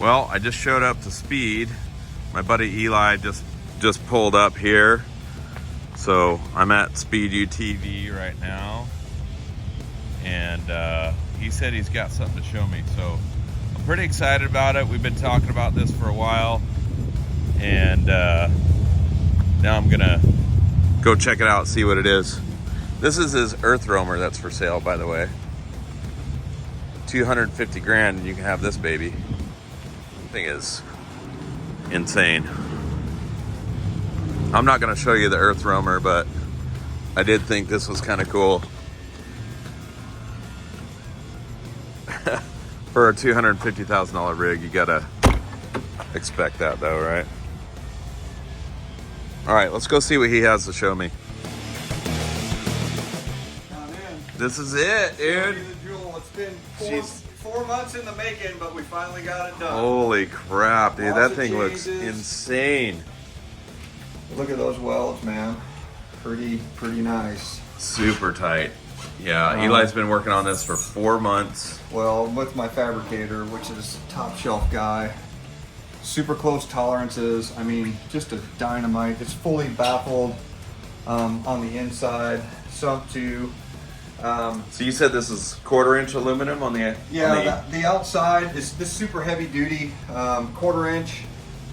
Well, I just showed up to Speed. My buddy Eli just pulled up here. So I'm at Speed UTV right now. And he said he's got something to show me. So I'm pretty excited about it. We've been talking about this for a while. And now I'm gonna go check it out, see what it is. This is his earth roamer that's for sale, by the way. 250 grand and you can have this baby. Thing is insane. I'm not going to show you the earth roamer, but I did think this was kind of cool. For a $250,000 rig, you gotta expect that though, right? All right, let's go see what he has to show me. This is it, dude. It's been 4 months in the making, but we finally got it done. Holy crap, dude. That thing looks insane. Look at those welds, man. Pretty nice. Super tight. Yeah, Eli's been working on this for 4 months. Well, with my fabricator, which is top shelf guy. Super close tolerances. I mean, just a dynamite. It's fully baffled on the inside. Sunk to. So you said this is 1/4 inch aluminum on the the outside is this super heavy duty 1/4 inch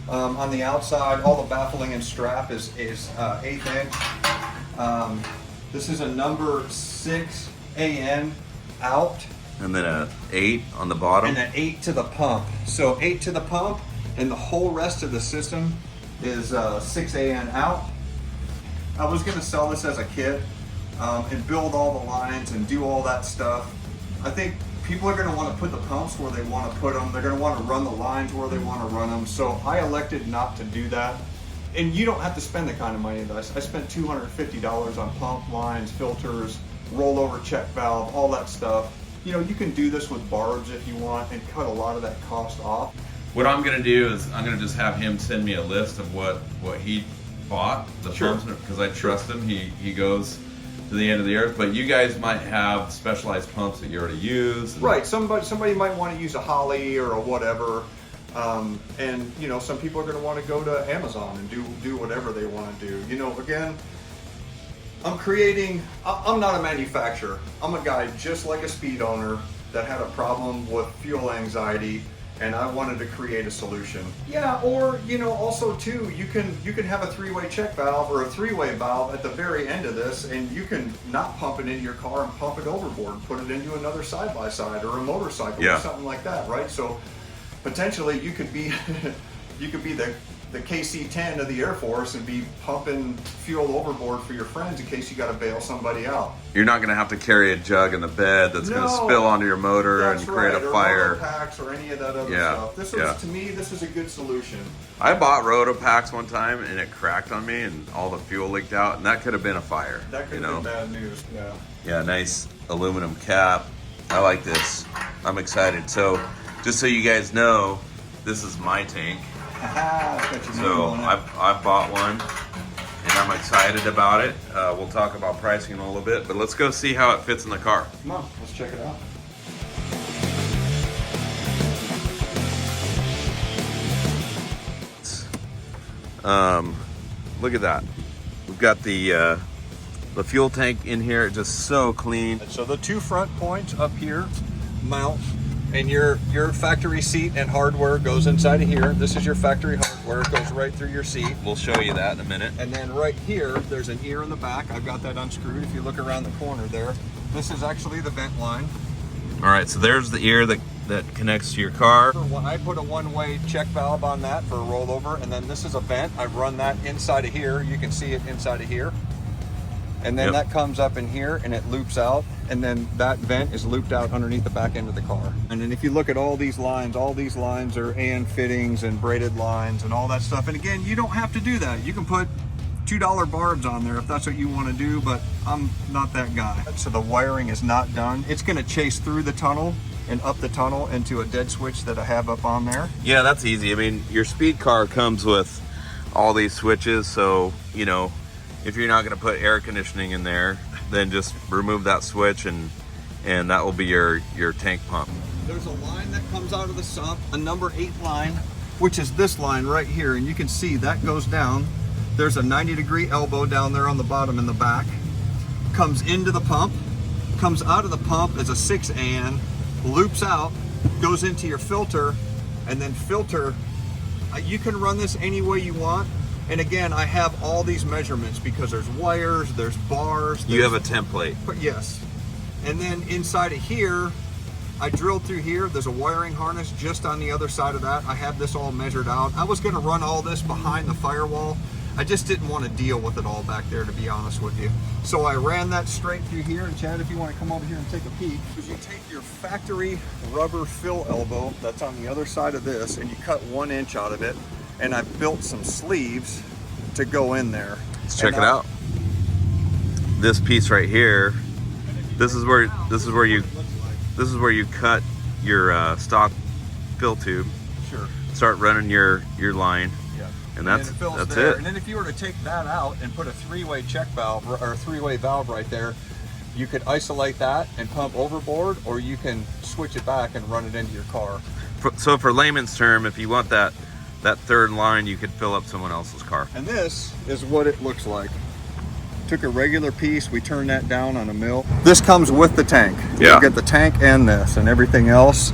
on the outside. All the baffling and strap is 1/8 inch. This is a number 6 AN out, and then a 8 on the bottom, and an 8 to the pump. So 8 to the pump, and the whole rest of the system is 6 AN out. I was gonna sell this as a kit. And build all the lines and do all that stuff. I think people are going to want to put the pumps where they want to put them. They're going to want to run the lines where they want to run them. So I elected not to do that. And you don't have to spend the kind of money that I spent $250 on pump lines, filters, rollover check valve, all that stuff. You know, you can do this with barbs if you want and cut a lot of that cost off. What I'm going to do is I'm going to just have him send me a list of what he bought, the pumps, because I trust him. He goes to the end of the earth, but you guys might have specialized pumps that you already use. Right, somebody might want to use a Holly or a whatever, and you know, some people are going to want to go to Amazon and do whatever they want to do. You know, again, I'm not a manufacturer. I'm a guy just like a Speed owner that had a problem with fuel anxiety, and I wanted to create a solution. Yeah, or you know, also too, you can have a 3-way check valve or a 3-way valve at the very end of this, and you can not pump it into your car and pump it overboard, put it into another side-by-side or a motorcycle or something like that, right? So potentially you could be the KC-10 of the Air Force and be pumping fuel overboard for your friends in case you got to bail somebody out. You're not going to have to carry a jug in the bed that's going to spill onto your motor and create a fire. Or packs or any of that other stuff. This was, to me, this is a good solution. I bought roto packs one time and it cracked on me and all the fuel leaked out, and that could have been a fire. That could have been bad news. Yeah. Yeah, nice aluminum cap. I like this. I'm excited. So, just so you guys know, this is my tank. So I've bought one and I'm excited about it. We'll talk about pricing in a little bit, but let's go see how it fits in the car. Come on, let's check it out. Look at that. We've got the fuel tank in here. It's just so clean. So the 2 front points up here mount, and your factory seat and hardware goes inside of here. This is your factory hardware. It goes right through your seat. We'll show you that in a minute. And then right here, there's an ear in the back. I've got that unscrewed. If you look around the corner there, this is actually the vent line. All right, so there's the ear that connects to your car. I put a 1-way check valve on that for a rollover, and then this is a vent. I run that inside of here. You can see it inside of here. And then that comes up in here and it loops out, and then that vent is looped out underneath the back end of the car. And then if you look at all these lines are AN fittings and braided lines and all that stuff. And again, you don't have to do that. You can put $2 barbs on there if that's what you want to do, but I'm not that guy. So the wiring is not done. It's going to chase through the tunnel and up the tunnel into a dead switch that I have up on there. Yeah, that's easy. I mean, your Speed car comes with all these switches, so you know, if you're not going to put air conditioning in there, then just remove that switch and that will be your tank pump. there's a line that comes out of the sump, a number 8 line, which is this line right here, and you can see that goes down. There's a 90-degree elbow down there on the bottom in the back. Comes into the pump, comes out of the pump as a 6 AN, loops out, goes into your filter, and then filter. You can run this any way you want. And again, I have all these measurements because there's wires, there's bars. You have a template. Yes. And then inside of here, I drilled through here. There's a wiring harness just on the other side of that. I have this all measured out. I was gonna run all this behind the firewall. I just didn't want to deal with it all back there, to be honest with you. So I ran that straight through here. And Chad, if you want to come over here and take a peek, you take your factory rubber fill elbow that's on the other side of this, and you cut 1 inch out of it. And I built some sleeves to go in there. Let's check it out. This piece right here. This is where you cut your stock fill tube. Sure. Start running your line. Yeah. And that's there. it. And then if you were to take that out and put a 3-way check valve or a 3-way valve right there, you could isolate that and pump overboard, or you can switch it back and run it into your car. So for layman's term, if you want that 3rd line, you could fill up someone else's car. And this is what it looks like. Took a regular piece, we turned that down on a mill. This comes with the tank. Yeah. You get the tank and this, and everything else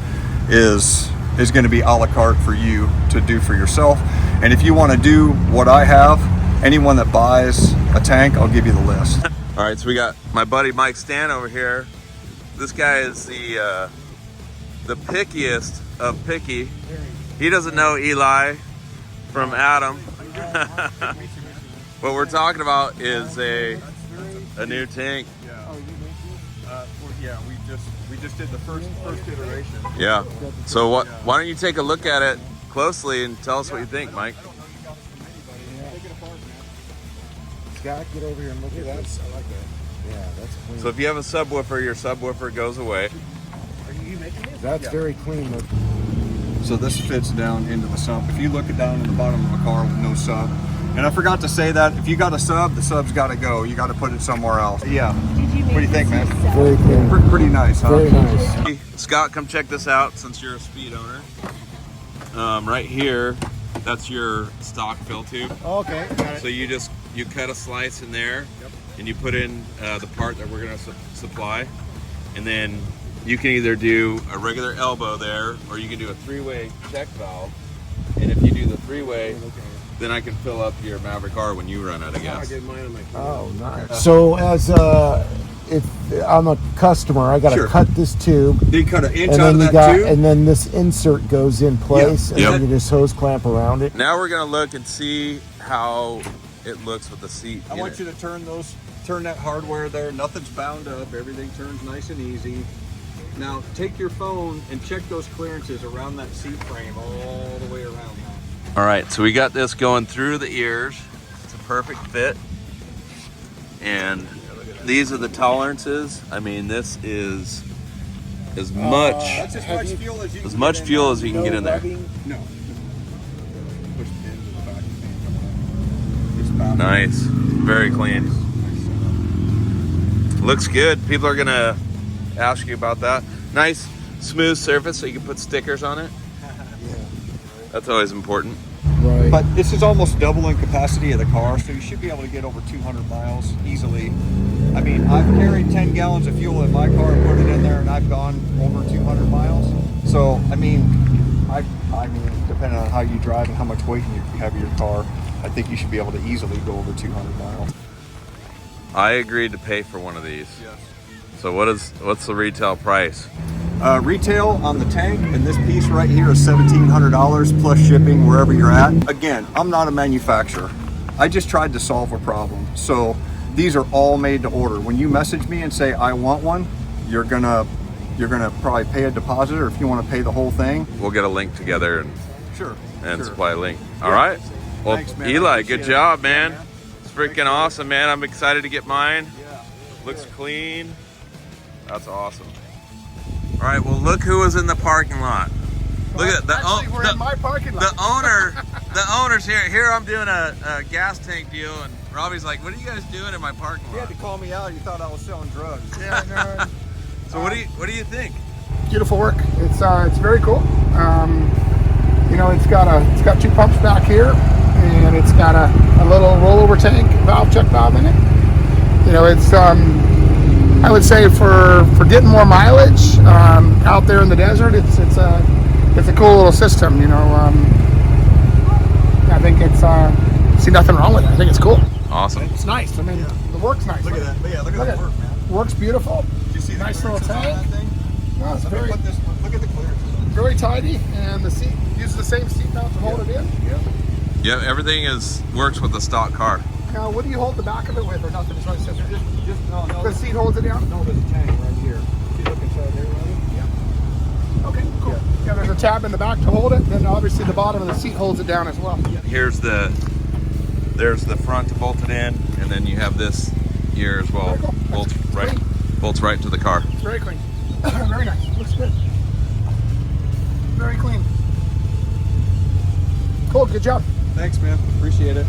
is going to be a la carte for you to do for yourself. And if you want to do what I have, anyone that buys a tank, I'll give you the list. All right, so we got my buddy Mike Stan over here. This guy is the pickiest of picky. He doesn't know Eli from Adam. What we're talking about is a new tank. Yeah, we just did the first iteration. Yeah. So why don't you take a look at it closely and tell us what you think, Mike? Scott, get over here and look at that. I like that. Yeah, that's clean. So if you have a subwoofer, your subwoofer goes away. Are you making it? That's very clean. Look. So this fits down into the sump. If you look it down in the bottom of a car with no sub, and I forgot to say that if you got a sub, the sub's got to go. You got to put it somewhere else. Yeah. What do you think, man? Very clean. Pretty nice, huh? Very nice. Hey, Scott, come check this out since you're a Speed owner. Right here, that's your stock fill tube. Oh, okay, got it. So you cut a slice in there, and you put in the part that we're gonna supply, and then you can either do a regular elbow there, or you can do a 3-way check valve. And if you do the 3-way, then I can fill up your Maverick R when you run out of gas. Oh, nice. So as if I'm a customer, I got to cut this tube. You cut an inch and out then of that tube. And then this insert goes in place, and Yep. then you just hose clamp around it. Now we're gonna look and see how it looks with the seat. I want you to turn that hardware there. Nothing's bound up. Everything turns nice and easy. Now take your phone and check those clearances around that seat frame all the way around now. All right, so we got this going through the ears. It's a perfect fit. And these are the tolerances. I mean, this is as much That's as much fuel as you can as much get in fuel there. as you can get in there. No. Push the pin to the back. It's about Nice, very clean. Looks good. People are gonna ask you about that. Nice, smooth surface, so you can put stickers on it. That's always important. Right. But this is almost doubling capacity of the car, so you should be able to get over 200 miles easily. I mean, I've carried 10 gallons of fuel in my car and put it in there, and I've gone over 200 miles. So, I mean, depending on how you drive and how much weight you have in your car, I think you should be able to easily go over 200 miles. I agreed to pay for one of these. Yes. So what's the retail price? Retail on the tank and this piece right here is $1,700 plus shipping wherever you're at. Again, I'm not a manufacturer. I just tried to solve a problem. So these are all made to order. When you message me and say I want one, you're gonna probably pay a deposit, or if you want to pay the whole thing, We'll get a link together and supply a link. All right. Well, Thanks, man. I Eli, appreciate good it. job, man. Yeah, man. It's freaking awesome, man. I'm excited to get mine. Yeah. Looks clean. That's awesome. All right, well, look who was in the parking lot. Look at We're in my parking lot. the owner's here. Here I'm doing a gas tank deal, and Robbie's like, "What are you guys doing in my parking You had lot?" to call me out. You thought I was selling drugs. Yeah, no. So what do you think? beautiful work. It's very cool. You know, it's got 2 pumps back here, and it's got a little rollover tank valve, check valve in it. You know, it's I would say for getting more mileage out there in the desert, it's a cool little system. You know, I think see nothing wrong with it. I think it's cool. Awesome. It's nice. I mean, the work's nice. Look at that. Yeah, look at that work, man. Work's beautiful. Did you see the Nice little clearances on tank. that thing? No, it's very, Look at the clearances. very tidy, and the seat uses the same seat mount to hold it in. Yep. Yeah, everything works with the stock car. Now, what do you hold the back of it with, or nothing? It's right there. No. The seat holds it down. No, there's a tank right here. You look inside there, Robby? Yeah. Okay, cool. Yeah, there's a tab in the back to hold it. Then obviously the bottom of the seat holds it down as well. There's the front bolted in, and then you have this here as well. Very cool. Bolts right to the car. It's very clean. Very nice. Looks good. Very clean. Cool. Good job. Thanks, man. Appreciate it.